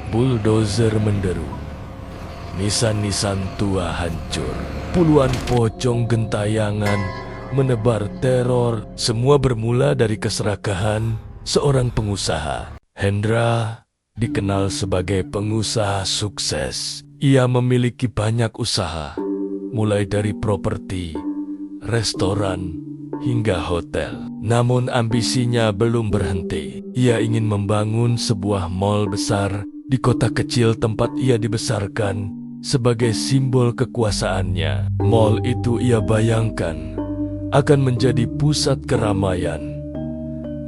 Bulldozer menderu. Nisan-nisan tua hancur. Puluhan pocong gentayangan menebar teror. Semua bermula dari keserakahan seorang pengusaha. Hendra dikenal sebagai pengusaha sukses. Ia memiliki banyak usaha, mulai dari properti, restoran, hingga hotel. Namun ambisinya belum berhenti. Ia ingin membangun sebuah mall besar di kota kecil tempat ia dibesarkan sebagai simbol kekuasaannya. Mall itu ia bayangkan akan menjadi pusat keramaian,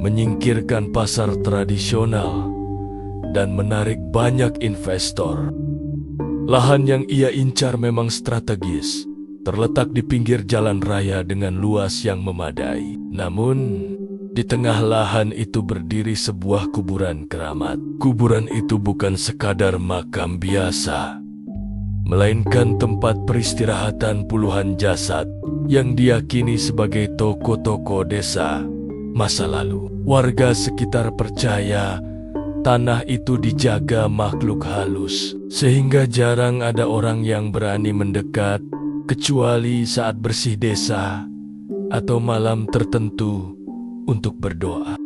menyingkirkan pasar tradisional, dan menarik banyak investor. Lahan yang ia incar memang strategis, terletak di pinggir jalan raya dengan luas yang memadai. Namun, di tengah lahan itu berdiri sebuah kuburan keramat. Kuburan itu bukan sekadar makam biasa, melainkan tempat peristirahatan puluhan jasad yang diyakini sebagai tokoh-tokoh desa masa lalu. Warga sekitar percaya tanah itu dijaga makhluk halus, sehingga jarang ada orang yang berani mendekat, kecuali saat bersih desa atau malam tertentu untuk berdoa.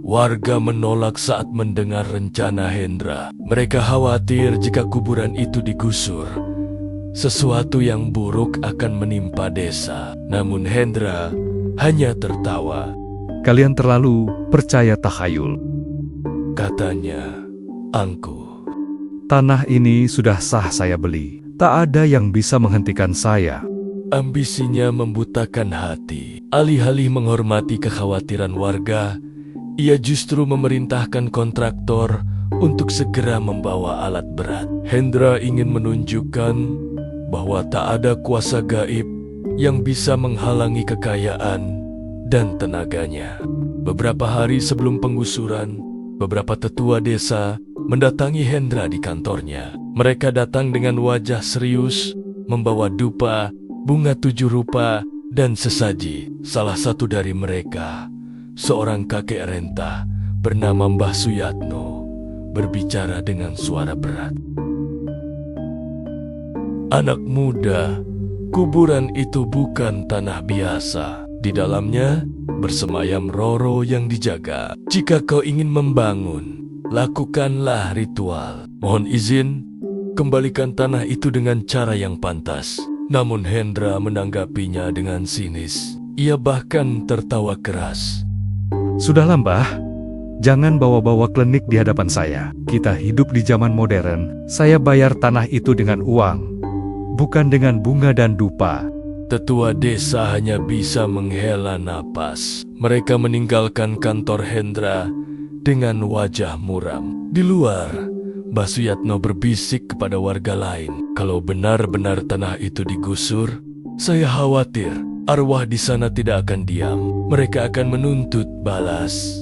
Warga menolak saat mendengar rencana Hendra. Mereka khawatir jika kuburan itu digusur, sesuatu yang buruk akan menimpa desa. Namun Hendra hanya tertawa. Kalian terlalu percaya takhayul. Katanya angkuh. Tanah ini sudah sah saya beli. Tak ada yang bisa menghentikan saya. Ambisinya membutakan hati. Alih-alih menghormati kekhawatiran warga, ia justru memerintahkan kontraktor untuk segera membawa alat berat. Hendra ingin menunjukkan bahwa tak ada kuasa gaib yang bisa menghalangi kekayaan dan tenaganya. Beberapa hari sebelum penggusuran, beberapa tetua desa mendatangi Hendra di kantornya. Mereka datang dengan wajah serius, membawa dupa, bunga 7 rupa, dan sesaji. Salah satu dari mereka, seorang kakek renta bernama Mbah Suyatno, berbicara dengan suara berat. Anak muda, kuburan itu bukan tanah biasa. Di dalamnya bersemayam Roro yang dijaga. Jika kau ingin membangun, lakukanlah ritual. Mohon izin, kembalikan tanah itu dengan cara yang pantas. Namun Hendra menanggapinya dengan sinis. Ia bahkan tertawa keras. Sudahlah Mbah, jangan bawa-bawa klinik di hadapan saya. Kita hidup di zaman modern. Saya bayar tanah itu dengan uang, bukan dengan bunga dan dupa. Tetua desa hanya bisa menghela napas. Mereka meninggalkan kantor Hendra dengan wajah muram. Di luar, Mbah Suyatno berbisik kepada warga lain. Kalau benar-benar tanah itu digusur, saya khawatir arwah di sana tidak akan diam. Mereka akan menuntut balas.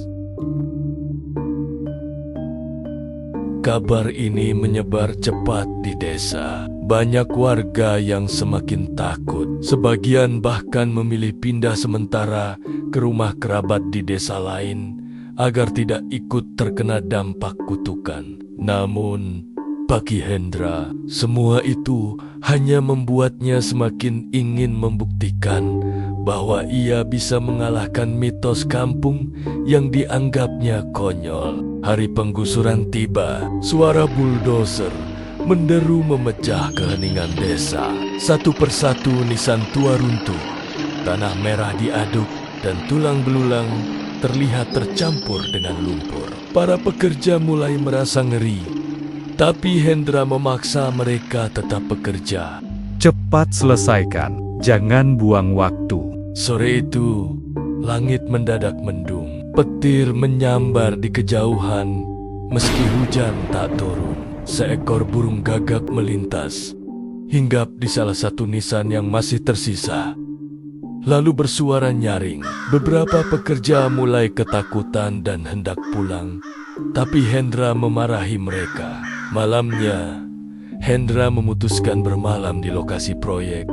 Kabar ini menyebar cepat di desa. Banyak warga yang semakin takut. Sebagian bahkan memilih pindah sementara ke rumah kerabat di desa lain agar tidak ikut terkena dampak kutukan. Namun, bagi Hendra, semua itu hanya membuatnya semakin ingin membuktikan bahwa ia bisa mengalahkan mitos kampung yang dianggapnya konyol. Hari penggusuran tiba, suara bulldozer menderu memecah keheningan desa. Satu persatu nisan tua runtuh, tanah merah diaduk, dan tulang belulang terlihat tercampur dengan lumpur. Para pekerja mulai merasa ngeri, tapi Hendra memaksa mereka tetap bekerja. Cepat selesaikan, jangan buang waktu. Sore itu, langit mendadak mendung. Petir menyambar di kejauhan, meski hujan tak turun. Seekor burung gagak melintas, hinggap di salah satu nisan yang masih tersisa, lalu bersuara nyaring. Beberapa pekerja mulai ketakutan dan hendak pulang, tapi Hendra memarahi mereka. Malamnya, Hendra memutuskan bermalam di lokasi proyek,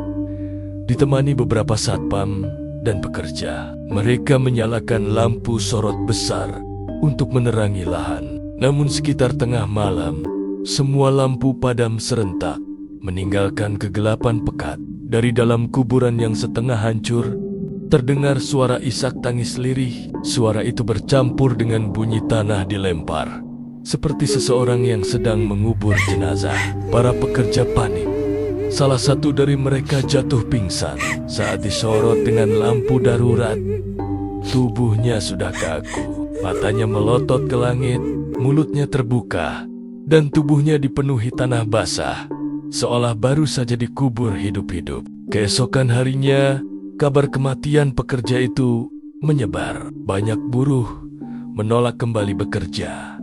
ditemani beberapa satpam dan pekerja. Mereka menyalakan lampu sorot besar untuk menerangi lahan. Namun sekitar tengah malam, semua lampu padam serentak, meninggalkan kegelapan pekat. Dari dalam kuburan yang setengah hancur, terdengar suara isak tangis lirih. Suara itu bercampur dengan bunyi tanah dilempar, seperti seseorang yang sedang mengubur jenazah. Para pekerja panik. Salah satu dari mereka jatuh pingsan saat disorot dengan lampu darurat. Tubuhnya sudah kaku, matanya melotot ke langit, mulutnya terbuka, dan tubuhnya dipenuhi tanah basah, seolah baru saja dikubur hidup-hidup. Keesokan harinya, kabar kematian pekerja itu menyebar. Banyak buruh menolak kembali bekerja.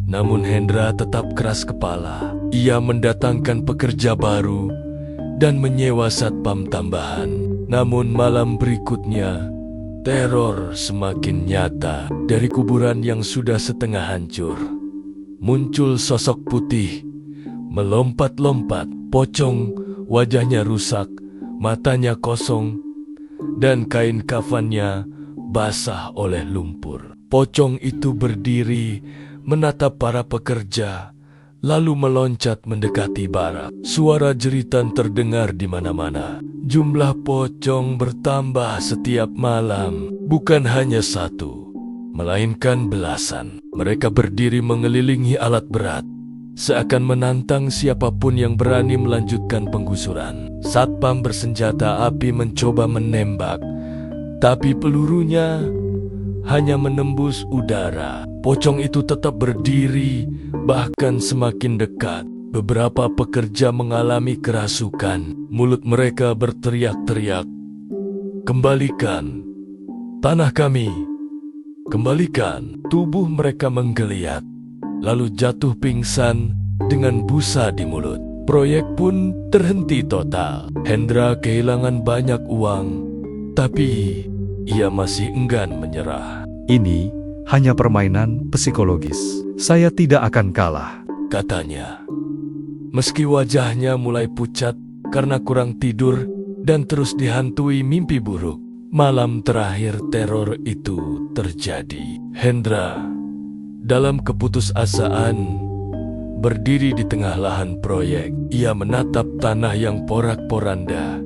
Namun Hendra tetap keras kepala. Ia mendatangkan pekerja baru dan menyewa satpam tambahan. Namun malam berikutnya, teror semakin nyata. Dari kuburan yang sudah setengah hancur, muncul sosok putih, melompat-lompat, pocong, wajahnya rusak, matanya kosong, dan kain kafannya basah oleh lumpur. Pocong itu berdiri menatap para pekerja, lalu meloncat mendekati barak. Suara jeritan terdengar di mana-mana. Jumlah pocong bertambah setiap malam, bukan hanya satu, melainkan belasan. Mereka berdiri mengelilingi alat berat, seakan menantang siapapun yang berani melanjutkan penggusuran. Satpam bersenjata api mencoba menembak, tapi pelurunya hanya menembus udara. Pocong itu tetap berdiri, bahkan semakin dekat. Beberapa pekerja mengalami kerasukan. Mulut mereka berteriak-teriak, "Kembalikan tanah kami! Kembalikan!" Tubuh mereka menggeliat, lalu jatuh pingsan dengan busa di mulut. Proyek pun terhenti total. Hendra kehilangan banyak uang, tapi ia masih enggan menyerah. Ini hanya permainan psikologis. Saya tidak akan kalah, Katanya. Meski wajahnya mulai pucat karena kurang tidur dan terus dihantui mimpi buruk, malam terakhir teror itu terjadi. Hendra, dalam keputusasaan, berdiri di tengah lahan proyek. Ia menatap tanah yang porak-poranda,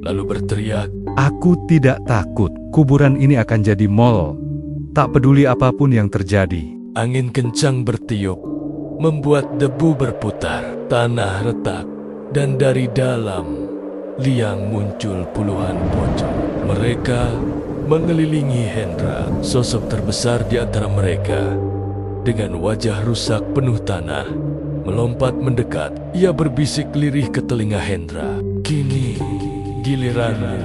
lalu berteriak, "Aku tidak takut. Kuburan ini akan jadi mall. Tak peduli apapun yang terjadi." Angin kencang bertiup, membuat debu berputar, tanah retak, dan dari dalam liang muncul puluhan pocong. Mereka mengelilingi Hendra. Sosok terbesar di antara mereka, dengan wajah rusak penuh tanah, melompat mendekat. Ia berbisik lirih ke telinga Hendra, "Kini giliranmu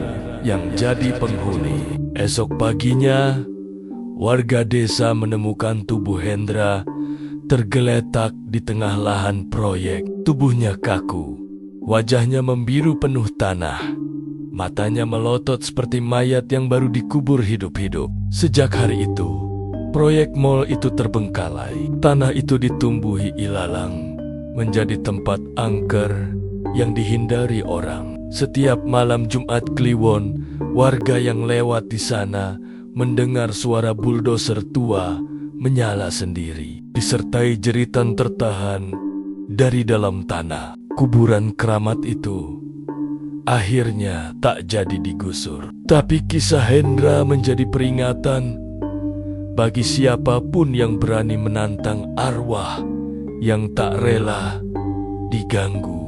yang jadi penghuni." Esok paginya, warga desa menemukan tubuh Hendra tergeletak di tengah lahan proyek. Tubuhnya kaku, wajahnya membiru penuh tanah, matanya melotot seperti mayat yang baru dikubur hidup-hidup. Sejak hari itu, proyek mall itu terbengkalai. Tanah itu ditumbuhi ilalang, menjadi tempat angker yang dihindari orang. Setiap malam Jumat Kliwon, warga yang lewat di sana mendengar suara buldoser tua menyala sendiri, disertai jeritan tertahan dari dalam tanah. Kuburan keramat itu akhirnya tak jadi digusur. Tapi kisah Hendra menjadi peringatan bagi siapapun yang berani menantang arwah yang tak rela diganggu.